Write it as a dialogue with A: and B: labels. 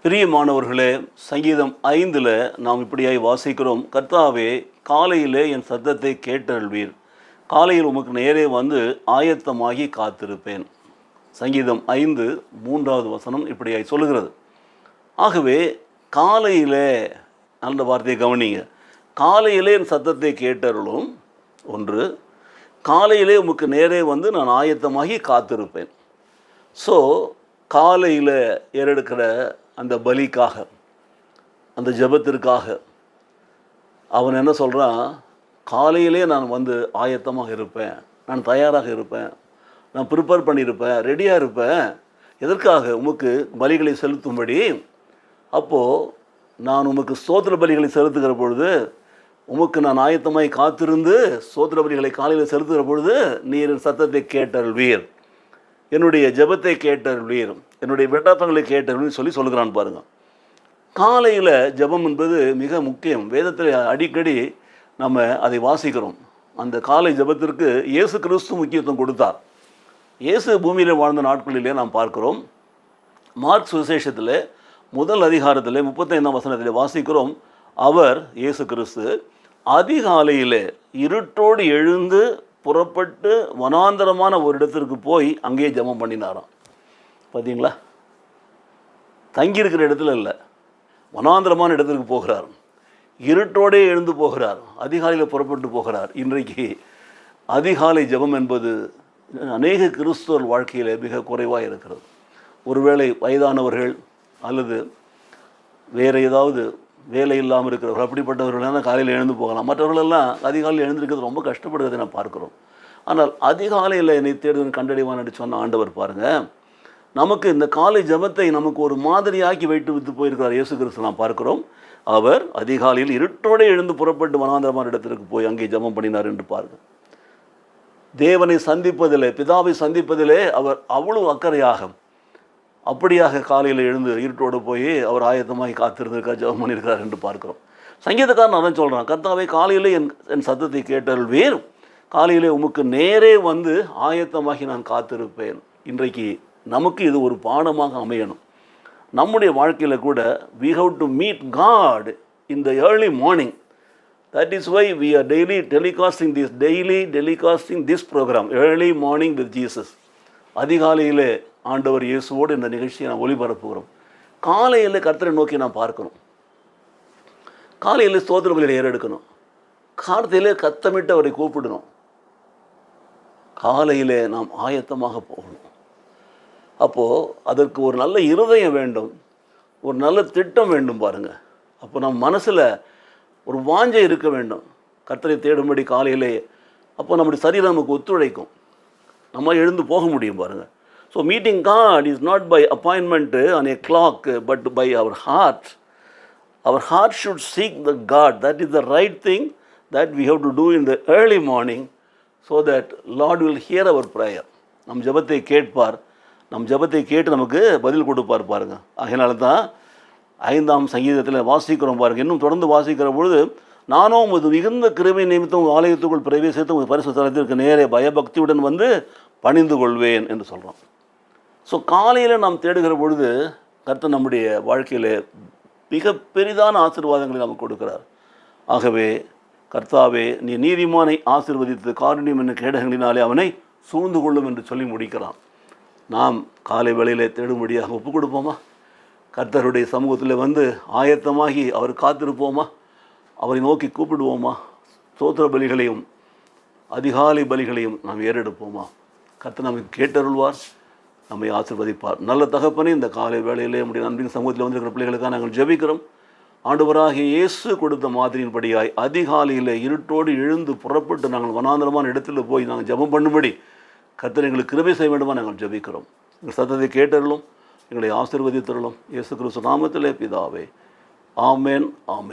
A: பிரியமானவர்களே, சங்கீதம் 5 நாம் இப்படியாய் வாசிக்கிறோம். கர்த்தாவே, காலையிலே என் சத்தத்தை கேட்டருள்வீர். காலையில் உமக்கு நேரே வந்து ஆயத்தமாகி காத்திருப்பேன். சங்கீதம் 5 3வது வசனம் இப்படியாய் சொல்லுகிறது. ஆகவே காலையிலே, அந்த வார்த்தையை கவனிங்க. காலையிலே என் சத்தத்தை கேட்டருளும் ஒன்று, காலையிலே உமக்கு நேரே வந்து நான் ஆயத்தமாகி காத்திருப்பேன். ஸோ காலையில் ஏறெடுக்கிற அந்த பலிக்காக, அந்த ஜெபத்திற்காக அவன் என்ன சொல்கிறான்? காலையிலே நான் வந்து ஆயத்தமாக இருப்பேன், நான் தயாராக இருப்பேன், நான் ப்ரிப்பேர் பண்ணியிருப்பேன், ரெடியாக இருப்பேன். எதற்காக? உமக்கு பலிகளை செலுத்தும்படி. அப்போது நான் உமக்கு ஸ்தோத்திர பலிகளை செலுத்துகிற பொழுது, உமக்கு நான் ஆயத்தமாய் காத்திருந்து ஸ்தோத்திர பலிகளை காலையில் செலுத்துகிற பொழுது நீர் என் சத்தத்தை கேட்டருள்வீர், என்னுடைய ஜெபத்தை கேட்டருள்வீர், என்னுடைய விண்ணப்பங்களை கேட்டருள்வீர் சொல்லி சொல்லுகிறான் பாருங்கள். காலையில் ஜெபம் என்பது மிக முக்கியம். வேதத்தில் அடிக்கடி நம்ம அதை வாசிக்கிறோம். அந்த காலை ஜெபத்திற்கு இயேசு கிறிஸ்து முக்கியத்துவம் கொடுத்தார். இயேசு பூமியில் வாழ்ந்த நாட்களிலே நாம் பார்க்கிறோம். மார்க் சுவிசேஷத்தில் முதல் அதிகாரத்தில் 35ஆம் வசனத்தில் வாசிக்கிறோம். அவர் இயேசு கிறிஸ்து அதிகாலையில் இருட்டோடு எழுந்து புறப்பட்டு வனாந்தரமான ஒரு இடத்திற்கு போய் அங்கேயே ஜெபம் பண்ணினாராம். பார்த்தீங்களா? தங்கியிருக்கிற இடத்துல இல்லை, வனாந்தரமான இடத்திற்கு போகிறார். இருட்டோடே எழுந்து போகிறார், அதிகாலையில் புறப்பட்டு போகிறார். இன்றைக்கு அதிகாலை ஜெபம் என்பது அநேக கிறிஸ்தவர் வாழ்க்கையில் மிக குறைவாக இருக்கிறது. ஒருவேளை வயதானவர்கள் அல்லது வேறு ஏதாவது வேலை இல்லாமல் இருக்கிறவர்கள், அப்படிப்பட்டவர்களான காலையில் எழுந்து போகலாம். மற்றவர்களெல்லாம் அதிகாலையில் எழுந்திருக்கிறது ரொம்ப கஷ்டப்படுறதை நான் பார்க்குறோம். ஆனால் அதிகாலையில் என்னை தேடுதல் கண்டடைவான் என்று சொன்ன ஆண்டவர் பாருங்கள், நமக்கு இந்த காலை ஜெபத்தை நமக்கு ஒரு மாதிரியாக்கி வைத்து போயிருக்கிறார் இயேசு கிறிஸ்து. நாம் பார்க்கிறோம், அவர் அதிகாலையில் இருட்டோடு எழுந்து புறப்பட்டு வனாந்தரமான இடத்திற்கு போய் அங்கே ஜெபம் பண்ணினார் என்று பாருங்கள். தேவனை சந்திப்பதிலே, பிதாவை சந்திப்பதிலே அவர் அவ்வளவு அக்கறையாக, அப்படியாக காலையில் எழுந்து இருட்டோடு போய் அவர் ஆயத்தமாகி காத்திருந்திருக்கார், ஜெபம் பண்ணியிருக்கிறார் என்று பார்க்கிறோம். சங்கீதக்காரன் அதான் சொல்கிறான், கர்த்தாவே காலையிலே என் சத்தத்தை கேட்டருள்வீர், காலையிலே உமக்கு நேரே வந்து ஆயத்தமாகி நான் காத்திருப்பேன். இன்றைக்கு நமக்கு இது ஒரு பாடமாக அமையணும். நம்முடைய வாழ்க்கையில் கூட we have to meet God in the early morning. That is why we are daily telecasting this program, early morning with Jesus. அதிகாலையில் ஆண்டவர் இயேசுவோடு இந்த நிகழ்ச்சியை நாம் ஒளிபரப்புகிறோம். காலையில் கர்த்தரை நோக்கி நாம் பார்க்கணும். காலையில் ஸ்தோத்திர பலிகளை ஏறெடுக்கணும். காலையில் கத்தமிட்டு அவரை கூப்பிடணும். காலையில் நாம் ஆயத்தமாக போகணும். அப்போது அதற்கு ஒரு நல்ல இருதயம் வேண்டும், ஒரு நல்ல திட்டம் வேண்டும் பாருங்கள். அப்போ நம் மனசில் ஒரு வாஞ்சை இருக்க வேண்டும் கர்த்தரை தேடும்படி காலையிலே. அப்போ நம்முடைய சரீரம் நமக்கு ஒத்துழைக்கும், நம்ம எழுந்து போக முடியும் பாருங்கள். So meeting God is not by appointment on a clock but by our heart. Our heart should seek the God. That is the right thing that we have to do in the early morning so that Lord will hear our prayer. நம் ஜெபத்தை கேட்பார், நம் ஜெபத்தை கேட்டு நமக்கு பதில் கொடுப்பார் பாருங்கள். அதனால தான் 5ஆம் சங்கீதத்தில் வாசிக்கிறோம் பாருங்கள். இன்னும் தொடர்ந்து வாசிக்கிற பொழுது, நானும் உமது மிகுந்த கிருபை நிமித்தம் உங்கள் ஆலயத்துக்குள் பிரவேசித்து உங்கள் பரிசுத்த ஸ்தலத்திற்கு நேரே பயபக்தியுடன் வந்து பணிந்து கொள்வேன் என்று சொல்கிறோம். ஸோ காலையில் நாம் தேடுகிற பொழுது கர்த்தர் நம்முடைய வாழ்க்கையில் மிக பெரிதான ஆசீர்வாதங்களை நமக்கு கொடுக்கிறார். ஆகவே கர்த்தாவே, நீ நீதிமானை ஆசீர்வதித்து காருண்யம் என்னும் கேடகங்களினாலே அவனை சூழ்ந்து கொள்ளும் என்று சொல்லி முடிக்கிறான். நாம் காலை வேளையிலே தேடும்படியாக ஒப்பு கொடுப்போமா? கர்த்தருடைய சமூகத்தில் வந்து ஆயத்தமாகி அவர் காத்திருப்போமா? அவரை நோக்கி கூப்பிடுவோமா? ஸ்தோத்திர பலிகளையும் அதிகாலை பலிகளையும் நாம் ஏறெடுப்போமா? கர்த்தர் நமக்கு கேட்டருள்வார், நம்மை ஆசீர்வதிப்பார். நல்ல தகப்பனே, இந்த காலை வேளையிலே நம்முடைய அன்பின் சமூகத்தில் வந்திருக்கிற பிள்ளைகளுக்காக நாங்கள் ஜெபிக்கிறோம். ஆண்டவராகிய இயேசு கொடுத்த மாதிரியின்படியாய் அதிகாலையில் இருட்டோடு எழுந்து புறப்பட்டு நாங்கள் வனாந்தரமான இடத்துல போய் நாங்கள் ஜெபம் பண்ணும்படி கர்த்தர் எங்களுக்கு கிருபை செய்ய வேண்டுமா நாங்கள் ஜெபிக்கிறோம். எங்கள் சத்தத்தை கேட்டருளும், எங்களை ஆசீர்வதித்தருளும். இயேசு கிறிஸ்து நாமத்திலே பிதாவே, ஆமென், ஆமென்.